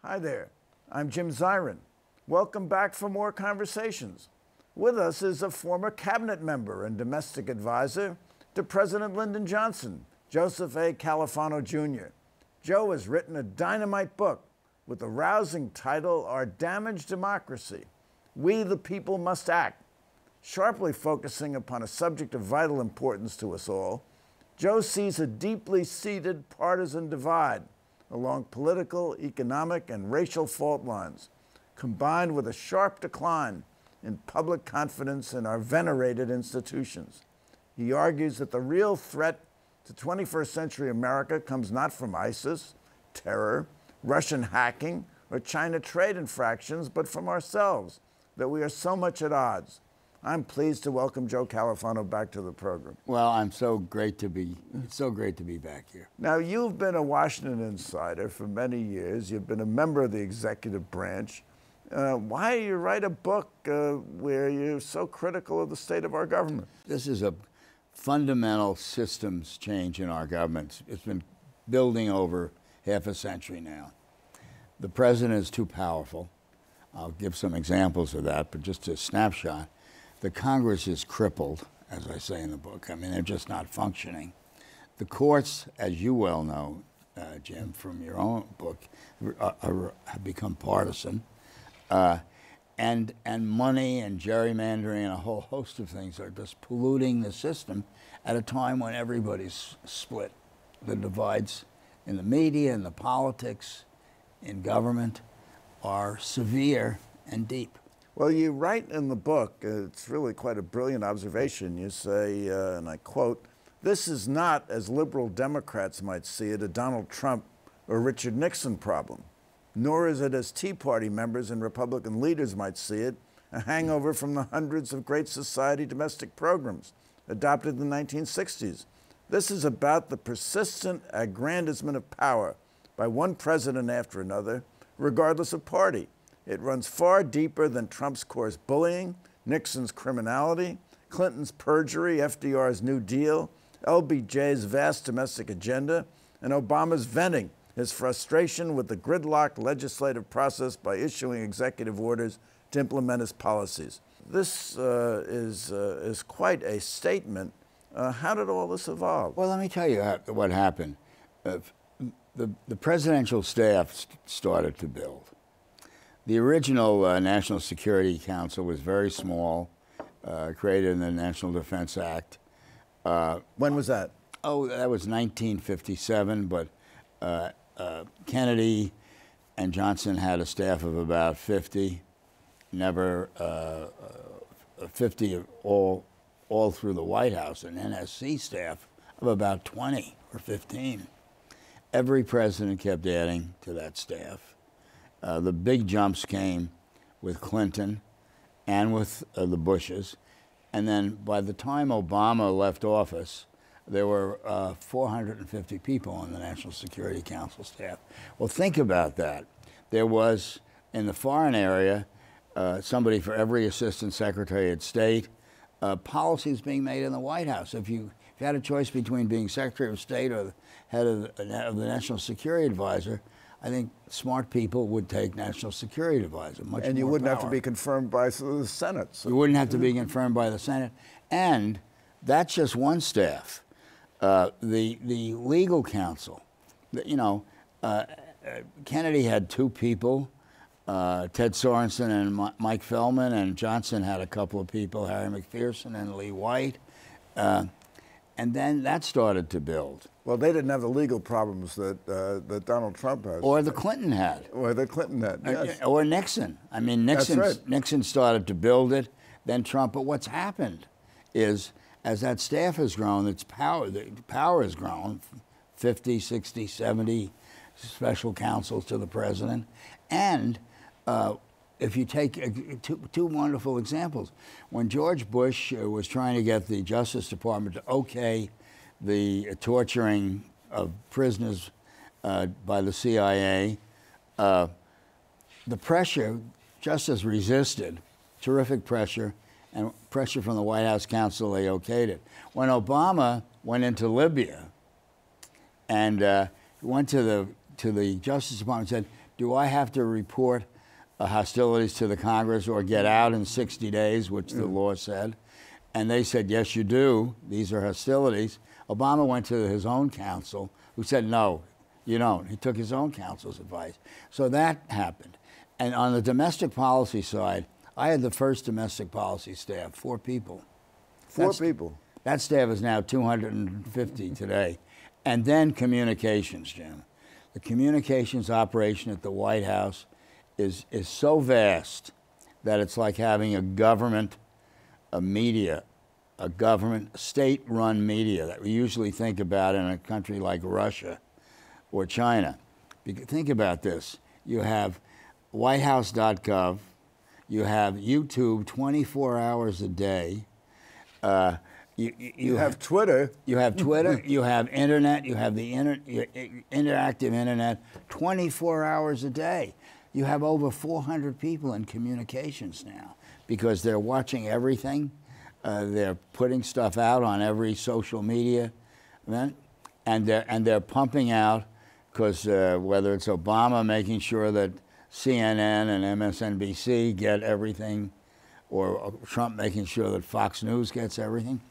Hi there, I'm Jim Zirin. Welcome back for more conversations. With us is a former cabinet member and domestic advisor to President Lyndon Johnson, Joseph A. Califano Jr. Joe has written a dynamite book with the rousing title, Our Damaged Democracy, We the People Must Act. Sharply focusing upon a subject of vital importance to us all, Joe sees a deeply seated partisan divide along political, economic, and racial fault lines, combined with a sharp decline in public confidence in our venerated institutions. He argues that the real threat to 21st century America comes not from ISIS, terror, Russian hacking, or China trade infractions, but from ourselves, that we are so much at odds. I'm pleased to welcome Joe Califano back to the program. Well, it's so great to be back here. Now, you've been a Washington insider for many years. You've been a member of the executive branch. Why do you write a book where you're so critical of the state of our government? This is a fundamental systems change in our government. It's been building over half a century now. The president is too powerful. I'll give some examples of that, but just a snapshot. The Congress is crippled, as I say in the book. I mean, they're just not functioning. The courts, as you well know, Jim, from your own book, have become partisan. And money and gerrymandering and a whole host of things are just polluting the system at a time when everybody's split. The divides in the media and the politics in government are severe and deep. Well, you write in the book, it's really quite a brilliant observation. You say, and I quote, "This is not, as liberal Democrats might see it, a Donald Trump or Richard Nixon problem, nor is it, as Tea Party members and Republican leaders might see it, a hangover from the hundreds of Great Society domestic programs adopted in the 1960s. This is about the persistent aggrandizement of power by one president after another, regardless of party. It runs far deeper than Trump's coarse bullying, Nixon's criminality, Clinton's perjury, FDR's New Deal, LBJ's vast domestic agenda, and Obama's venting his frustration with the gridlocked legislative process by issuing executive orders to implement his policies." This is quite a statement. How did all this evolve? Well, let me tell you what happened. The presidential staff started to build. The original National Security Council was very small, created in the National Defense Act. When was that? Oh, that was 1957, but Kennedy and Johnson had a staff of about 50, never 50 all through the White House, an NSC staff of about 20 or 15. Every president kept adding to that staff. The big jumps came with Clinton and with the Bushes. And then by the time Obama left office, there were 450 people on the National Security Council staff. Well, think about that. There was, in the foreign area, somebody for every assistant secretary of state, policies being made in the White House. If you had a choice between being Secretary of State or the head of the National Security Advisor, I think smart people would take National Security Advisor. And you wouldn't have to be confirmed by the Senate. So. You wouldn't have to be confirmed by the Senate. And that's just one staff. The legal counsel, Kennedy had two people, Ted Sorensen and Mike Feldman, and Johnson had a couple of people, Harry McPherson and Lee White. And then that started to build. Well, they didn't have the legal problems that Donald Trump has. Or the Clinton had. Or the Clinton had, yes. Or Nixon. I mean, Nixon started to build it, then Trump. But what's happened is, as that staff has grown, the power has grown, 50, 60, 70 special counsels to the president. And if you take two wonderful examples, when George Bush was trying to get the Justice Department to okay the torturing of prisoners by the CIA, the pressure, Justice resisted, terrific pressure, and pressure from the White House counsel, they okayed it. When Obama went into Libya and went to the Justice Department and said, do I have to report hostilities to the Congress or get out in 60 days, which the law said? And they said, yes, you do. These are hostilities. Obama went to his own counsel, who said, no, you don't. He took his own counsel's advice. So that happened. And on the domestic policy side, I had the first domestic policy staff, 4 people. Four people. That staff is now 250 today. And then communications, Jim. The communications operation at the White House is so vast that it's like having a government, a media, a government, state-run media that we usually think about in a country like Russia or China. Think about this. You have whitehouse.gov, you have YouTube 24 hours a day. You have Twitter. You have Twitter, you have internet, you have the interactive internet 24 hours a day. You have over 400 people in communications now because they're watching everything. They're putting stuff out on every social media event, and they're pumping out, because whether it's Obama making sure that CNN and MSNBC get everything, or Trump making sure that Fox News gets everything,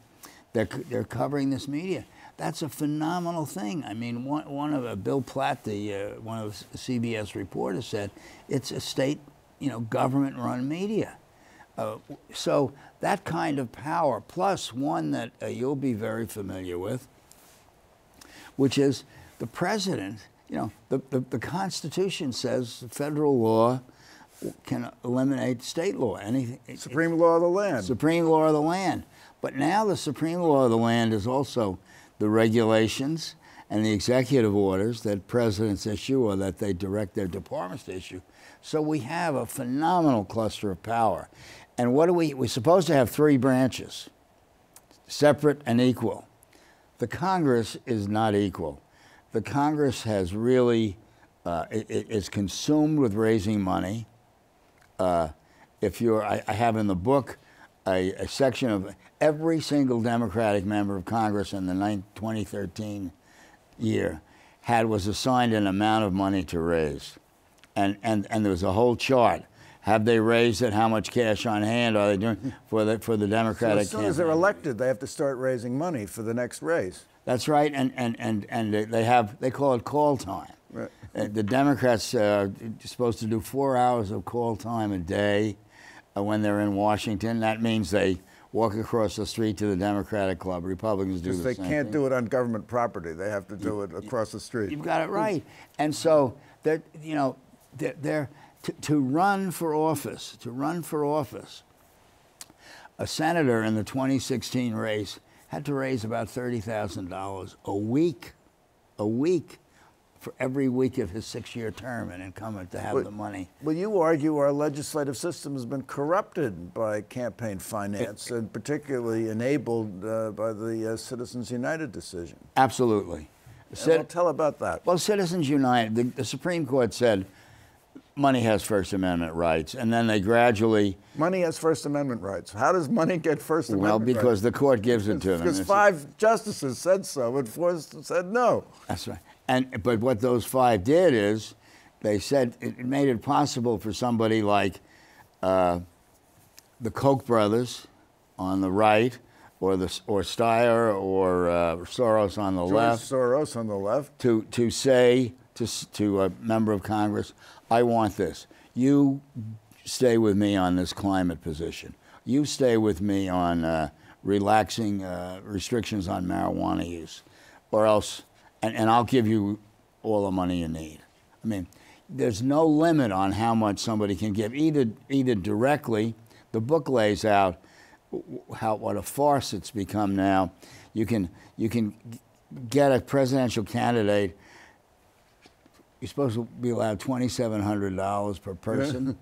they're covering this media. That's a phenomenal thing. I mean, one of Bill Platt, one of the CBS reporters, said it's a state, government-run media. So that kind of power, plus one that you'll be very familiar with, which is the president. The Constitution says federal law can eliminate state law. Anything. Supreme law of the land. Supreme law of the land. But now the supreme law of the land is also the regulations and the executive orders that presidents issue or that they direct their departments to issue. So we have a phenomenal cluster of power. And what we're supposed to have 3 branches, separate and equal. The Congress is not equal. The Congress has really, it is consumed with raising money. I have in the book a section of every single Democratic member of Congress in the 2013 year was assigned an amount of money to raise. And there was a whole chart. Have they raised it? How much cash on hand are they doing for the Democratic So as soon as they're campaign? elected, they have to start raising money for the next race. That's right, and they call it call time. Right. The Democrats are supposed to do 4 hours of call time a day when they're in Washington. That means they walk across the street to the Democratic Club. Republicans do the same thing. They can't do it on government property. They have to do it across the street. You've got it right. And so to run for office, a senator in the 2016 race had to raise about $30,000 a week for every week of his 6-year term, an incumbent to have the money. Well, you argue our legislative system has been corrupted by campaign finance, and particularly enabled by the Citizens United decision. Absolutely. Well, tell about that. Well, Citizens United, the Supreme Court said money has First Amendment rights, and then they gradually... Money has First Amendment rights. How does money get First Amendment rights? Well, because the court gives it to them. Because 5 justices said so, and 4 said no. That's right. But what those 5 did is they said it made it possible for somebody like the Koch brothers on the right, or Steyer or Soros on the left. Soros on the left. To say to a member of Congress, I want this. You stay with me on this climate position. You stay with me on relaxing restrictions on marijuana use, or else, and I'll give you all the money you need. I mean, there's no limit on how much somebody can give, either directly. The book lays out what a farce it's become now. You can get a presidential candidate. You're supposed to be allowed $2,700 per person,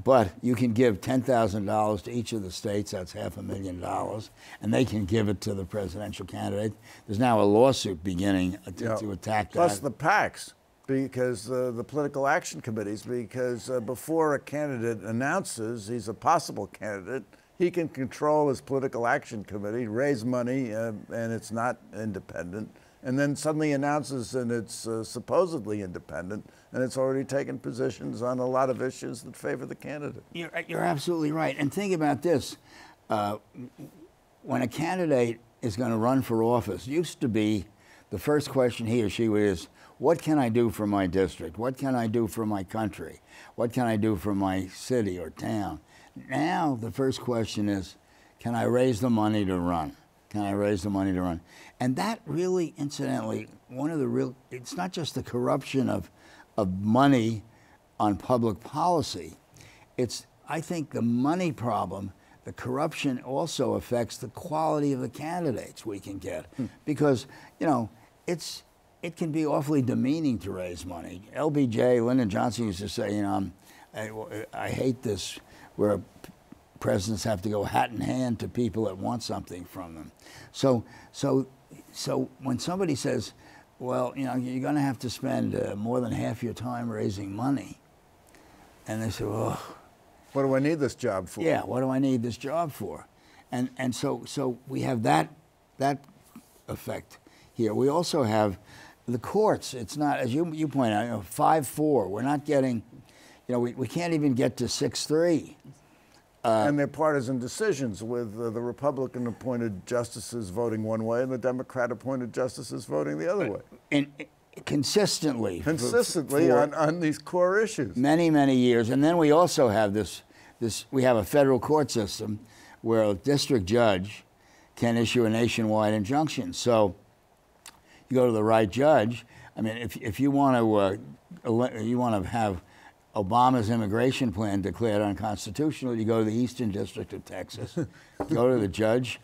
but you can give $10,000 to each of the states. That's $500,000, and they can give it to the presidential candidate. There's now a lawsuit beginning to attack that. Plus the PACs, because the political action committees, because before a candidate announces he's a possible candidate, he can control his political action committee, raise money, and it's not independent, and then suddenly announces and it's supposedly independent, and it's already taken positions on a lot of issues that favor the candidate. You're absolutely right. And think about this. When a candidate is going to run for office, used to be the first question he or she is, what can I do for my district? What can I do for my country? What can I do for my city or town? Now the first question is, can I raise the money to run? Can I raise the money to run? And that really, incidentally, it's not just the corruption of money on public policy. It's, I think, the money problem. The corruption also affects the quality of the candidates we can get. Because, you know, it can be awfully demeaning to raise money. LBJ, Lyndon Johnson used to say, you know, I hate this where presidents have to go hat in hand to people that want something from them. So when somebody says, well, you know, you're going to have to spend more than half your time raising money, and they say, well, what do I need this job for? Yeah, what do I need this job for? And so we have that effect here. We also have the courts. It's not, as you point out, you know, 5-4. We're not getting, you know, we can't even get to 6-3. And they're partisan decisions with the Republican-appointed justices voting one way and the Democrat-appointed justices voting the other way. And consistently. Consistently on these core issues. Many, many years. And then we also have we have a federal court system where a district judge can issue a nationwide injunction. So you go to the right judge. I mean, if you want to have Obama's immigration plan declared unconstitutional, you go to the Eastern District of Texas. Go to the judge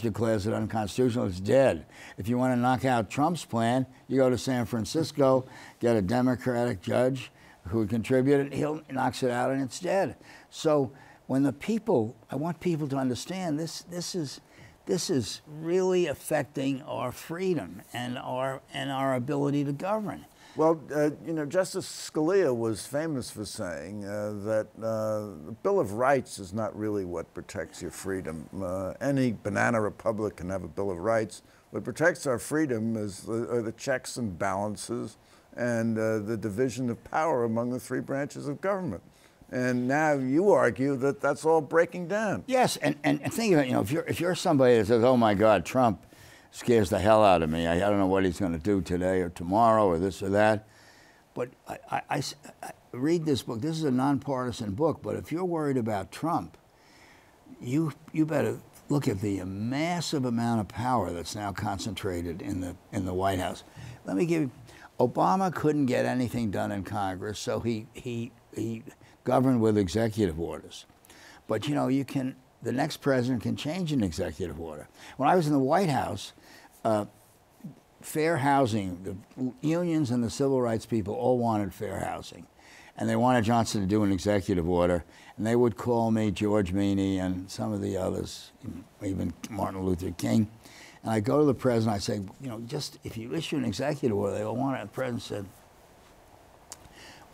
declares it unconstitutional, it's dead. If you want to knock out Trump's plan, you go to San Francisco, get a Democratic judge who contributed, he knocks it out and it's dead. So when I want people to understand this is really affecting our freedom and our ability to govern. Well, you know, Justice Scalia was famous for saying that the Bill of Rights is not really what protects your freedom. Any banana republic can have a Bill of Rights. What protects our freedom are the checks and balances and the division of power among the three branches of government. And now you argue that that's all breaking down. Yes, and think of it, you know, if you're somebody that says, oh my God, Trump scares the hell out of me. I don't know what he's going to do today or tomorrow or this or that. But I read this book. This is a nonpartisan book. But if you're worried about Trump, you better look at the massive amount of power that's now concentrated in the White House. Let me give you, Obama couldn't get anything done in Congress, so he governed with executive orders. But you know, the next president can change an executive order. When I was in the White House, fair housing, the unions and the civil rights people all wanted fair housing. And they wanted Johnson to do an executive order. And they would call me, George Meany, and some of the others, even Martin Luther King. And I go to the president, I say, you know, just if you issue an executive order, they all want it. The president said,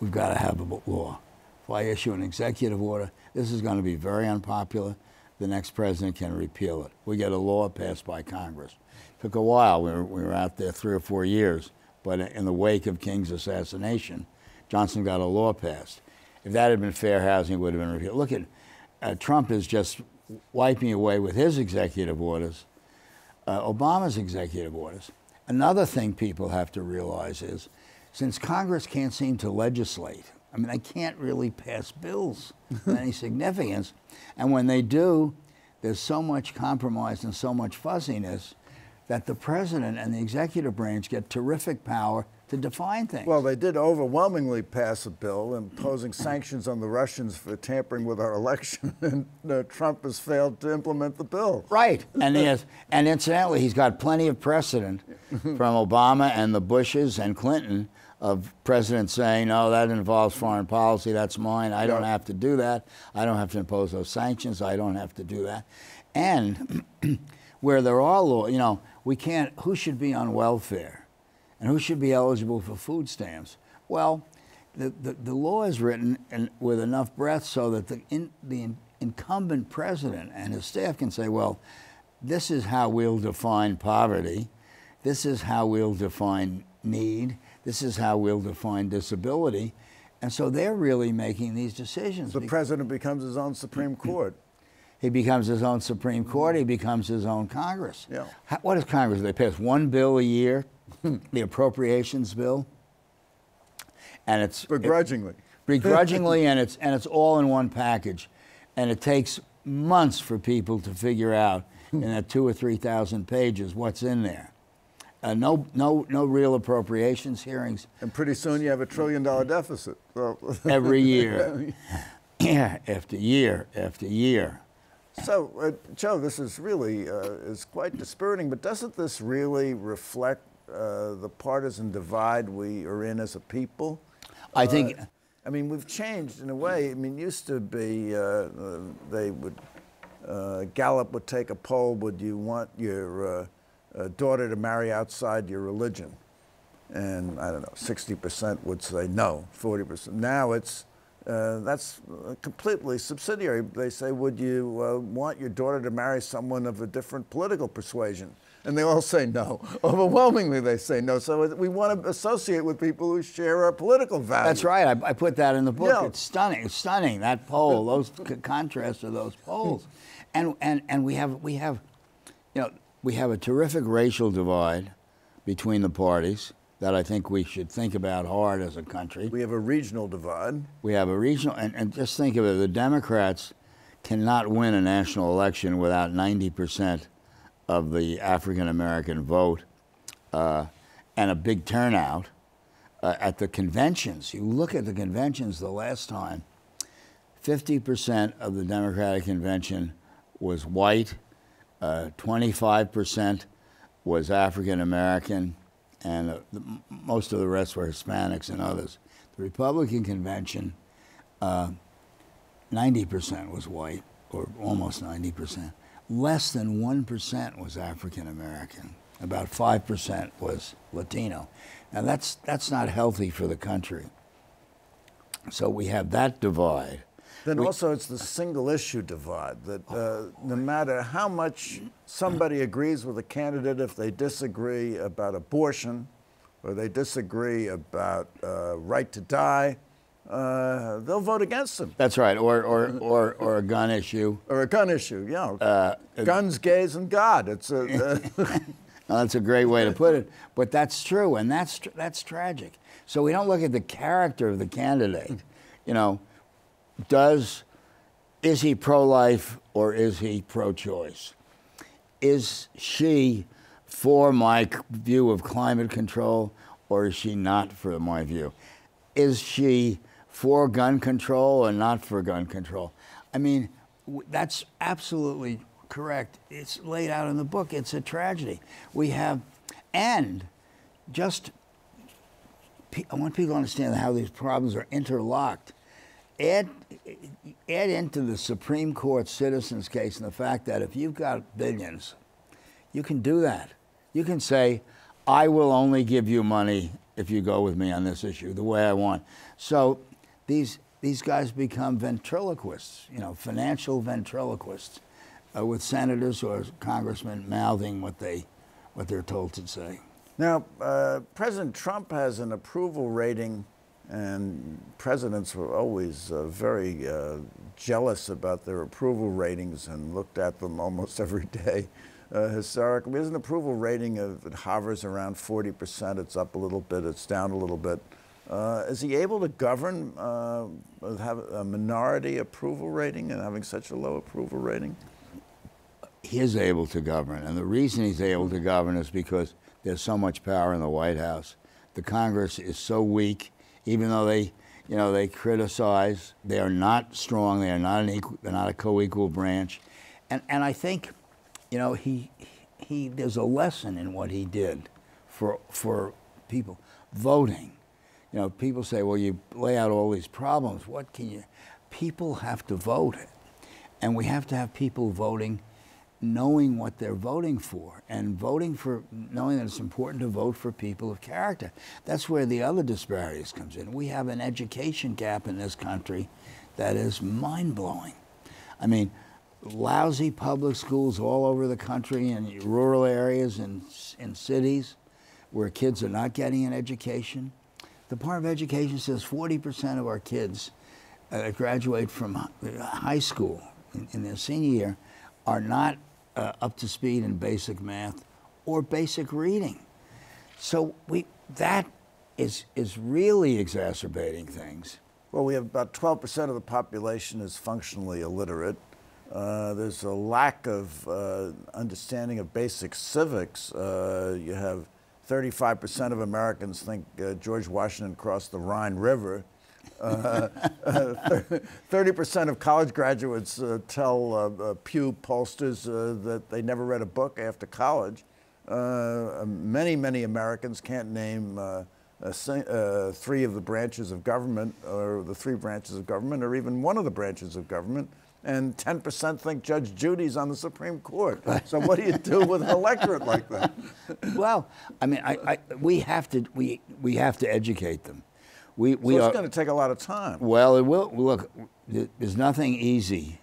we've got to have a law. If I issue an executive order, this is going to be very unpopular. The next president can repeal it. We get a law passed by Congress. Took a while. We were out there 3 or 4 years. But in the wake of King's assassination, Johnson got a law passed. If that had been fair housing, it would have been repealed. Look at Trump is just wiping away with his executive orders, Obama's executive orders. Another thing people have to realize is, since Congress can't seem to legislate, I mean, they can't really pass bills of any significance. And when they do, there's so much compromise and so much fuzziness that the president and the executive branch get terrific power to define things. Well, they did overwhelmingly pass a bill imposing sanctions on the Russians for tampering with our election, and Trump has failed to implement the bill. Right, and incidentally, he's got plenty of precedent from Obama and the Bushes and Clinton of presidents saying, no, that involves foreign policy, that's mine, I don't have to do that, I don't have to impose those sanctions, I don't have to do that. And where there are laws, you know, we can't, who should be on welfare? And who should be eligible for food stamps? Well, the law is written with enough breadth so that the incumbent president and his staff can say, well, this is how we'll define poverty. this is how we'll define need, this is how we'll define disability. And so they're really making these decisions. The president becomes his own Supreme Court. He becomes his own Supreme Court, he becomes his own Congress. Yeah. What does Congress, they pass one bill a year, the appropriations bill, and it's begrudgingly. Begrudgingly, and it's all in one package. And it takes months for people to figure out in that 2,000 or 3,000 pages what's in there. No real appropriations hearings. And pretty soon you have $1 trillion deficit. So. Every year. Yeah, after year after year. So, Joe, this is really is quite dispiriting, but doesn't this really reflect the partisan divide we are in as a people? I think... I mean, we've changed in a way. I mean, used to be they would, Gallup would take a poll, would you want your daughter to marry outside your religion? And I don't know, 60% would say no, 40%. Now it's, that's completely subsidiary. They say, would you want your daughter to marry someone of a different political persuasion? And they all say no. Overwhelmingly, they say no. So we want to associate with people who share our political values. That's right. I put that in the book. Yeah. It's stunning. It's stunning, that poll, those contrasts of those polls. And we have a terrific racial divide between the parties that I think we should think about hard as a country. We have a regional divide. We have a regional, and just think of it, the Democrats cannot win a national election without 90% of the African-American vote and a big turnout at the conventions. You look at the conventions the last time, 50% of the Democratic convention was white, 25% was African-American, and most of the rest were Hispanics and others. The Republican convention, 90% was white, or almost 90%. Less than 1% was African American. About 5% was Latino. Now that's not healthy for the country. So we have that divide. Then also it's the single issue divide, that no matter how much somebody agrees with a candidate, if they disagree about abortion or they disagree about right to die, they'll vote against them. That's right, or a gun issue. Or a gun issue, yeah. Guns, gays, and God. It's a, Well, that's a great way to put it, but that's true, and that's tragic. So we don't look at the character of the candidate. You know, is he pro-life or is he pro-choice? Is she for my view of climate control or is she not for my view? Is she for gun control or not for gun control? I mean, that's absolutely correct. It's laid out in the book. It's a tragedy. We have, and just, I want people to understand how these problems are interlocked. Add into the Supreme Court citizens case and the fact that if you've got billions, you can do that. You can say, I will only give you money if you go with me on this issue, the way I want. So these guys become ventriloquists, you know, financial ventriloquists, with senators or congressmen mouthing what they're told to say. Now, President Trump has an approval rating, and presidents were always very jealous about their approval ratings and looked at them almost every day. Historically, there's an approval rating of, it hovers around 40%. It's up a little bit, it's down a little bit. Is he able to govern, have a minority approval rating and having such a low approval rating? He is able to govern, and the reason he's able to govern is because there's so much power in the White House. The Congress is so weak, even though they criticize. They are not strong. They are not they're not a co-equal branch, and I think, you know, there's a lesson in what he did for people voting. You know, people say, well, you lay out all these problems. What can you? People have to vote, and we have to have people voting, knowing what they're voting for, and voting for, knowing that it's important to vote for people of character. That's where the other disparities comes in. We have an education gap in this country that is mind-blowing. I mean, lousy public schools all over the country, in rural areas and in cities where kids are not getting an education. The Department of Education says 40% of our kids that graduate from high school in their senior year are not up to speed in basic math or basic reading. So that is really exacerbating things. Well, we have about 12% of the population is functionally illiterate. There's a lack of understanding of basic civics. You have 35% of Americans think George Washington crossed the Rhine River. 30% of college graduates tell Pew pollsters that they never read a book after college. Many Americans can't name 3 of the branches of government, or the 3 branches of government, or even one of the branches of government. And 10% think Judge Judy's on the Supreme Court. So what do you do with an electorate like that? Well, I mean, we have to educate them. So it's going to take a lot of time. Well, it will. Look, there's nothing easy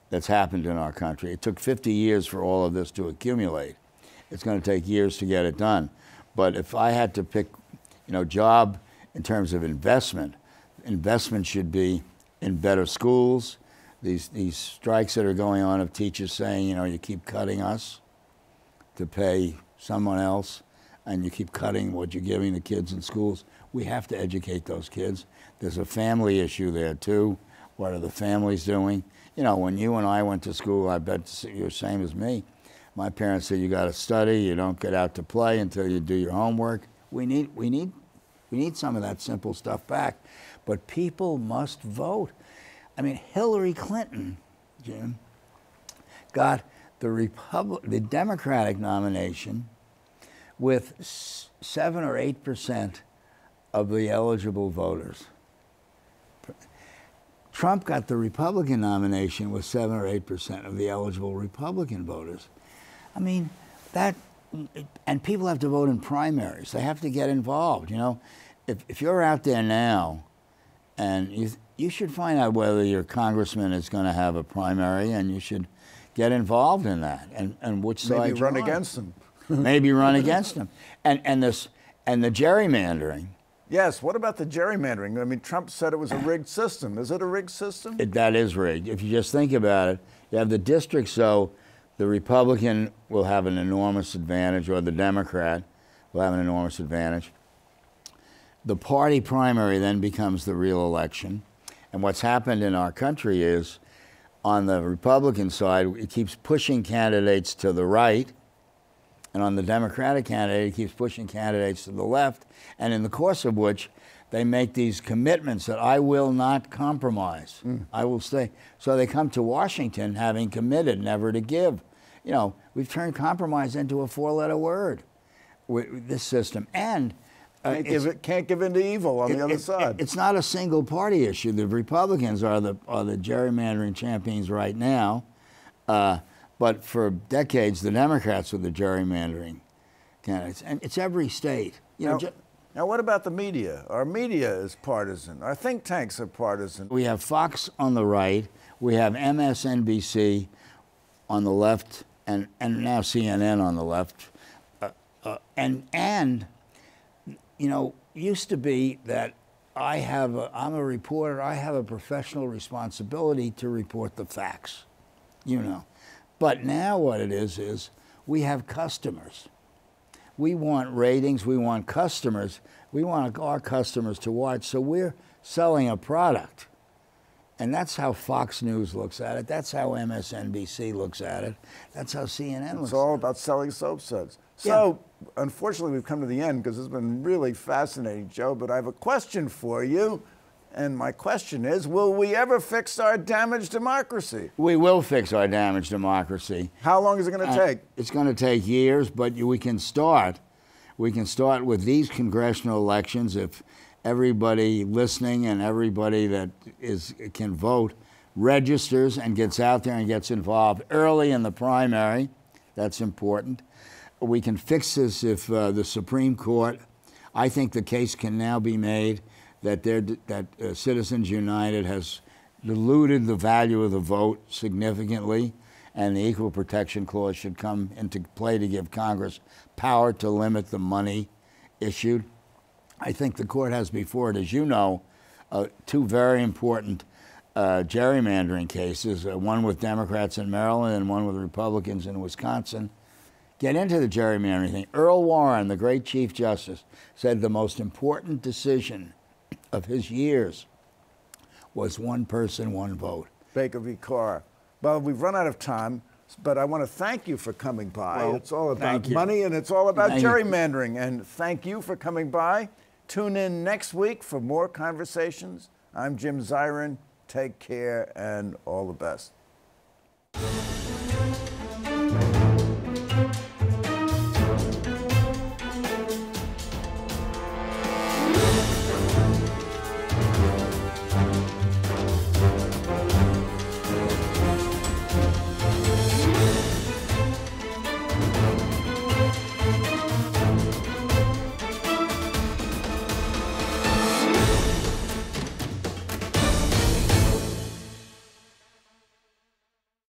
that's happened in our country. It took 50 years for all of this to accumulate. It's going to take years to get it done. But if I had to pick, job in terms of investment should be in better schools. These strikes that are going on of teachers saying, you keep cutting us to pay someone else, and you keep cutting what you're giving the kids in schools. We have to educate those kids. There's a family issue there too. What are the families doing? When you and I went to school, I bet you're the same as me. My parents said you got to study. You don't get out to play until you do your homework. We need some of that simple stuff back. But people must vote. I mean, Hillary Clinton, Jim, got the Democratic nomination with 7 or 8% of the eligible voters. Trump got the Republican nomination with 7 or 8% of the eligible Republican voters. I mean, and people have to vote in primaries. They have to get involved. If you're out there now, and you should find out whether your congressman is going to have a primary, and you should get involved in that, and which side maybe run against them. Maybe run against them, and the gerrymandering. Yes. What about the gerrymandering? I mean, Trump said it was a rigged system. Is it a rigged system? That is rigged. If you just think about it, you have the districts, so the Republican will have an enormous advantage, or the Democrat will have an enormous advantage. The party primary then becomes the real election. And what's happened in our country is, on the Republican side, it keeps pushing candidates to the right, and on the Democratic candidate, it keeps pushing candidates to the left, and in the course of which they make these commitments that I will not compromise. I will stay. So they come to Washington having committed never to give. We've turned compromise into a 4-letter word with this system. And can't give in to evil on the other side. It's not a single party issue. The Republicans are the gerrymandering champions right now, but for decades the Democrats were the gerrymandering candidates, and it's every state. Now, what about the media? Our media is partisan. Our think tanks are partisan. We have Fox on the right. We have MSNBC on the left, and now CNN on the left, and used to be that I'm a reporter, I have a professional responsibility to report the facts, But now what it is we have customers. We want ratings, we want customers, we want our customers to watch, so we're selling a product. And that's how Fox News looks at it, that's how MSNBC looks at it, that's how CNN looks at it. It's all about selling soap suds. So, unfortunately, we've come to the end because it's been really fascinating, Joe, but I have a question for you. And my question is, will we ever fix our damaged democracy? We will fix our damaged democracy. How long is it going to take? It's going to take years, but we can start. We can start with these congressional elections if everybody listening and everybody that can vote registers and gets out there and gets involved early in the primary. That's important. We can fix this if the Supreme Court, I think the case can now be made that Citizens United has diluted the value of the vote significantly, and the Equal Protection Clause should come into play to give Congress power to limit the money issued. I think the court has before it, as you know, two very important gerrymandering cases, one with Democrats in Maryland and one with Republicans in Wisconsin. Get into the gerrymandering thing. Earl Warren, the great Chief Justice, said the most important decision of his years was one person, one vote. Baker v. Carr. Well, we've run out of time, but I want to thank you for coming by. Well, it's all about money and it's all about Thank gerrymandering. And thank you for coming by. Tune in next week for more conversations. I'm Jim Zirin. Take care and all the best.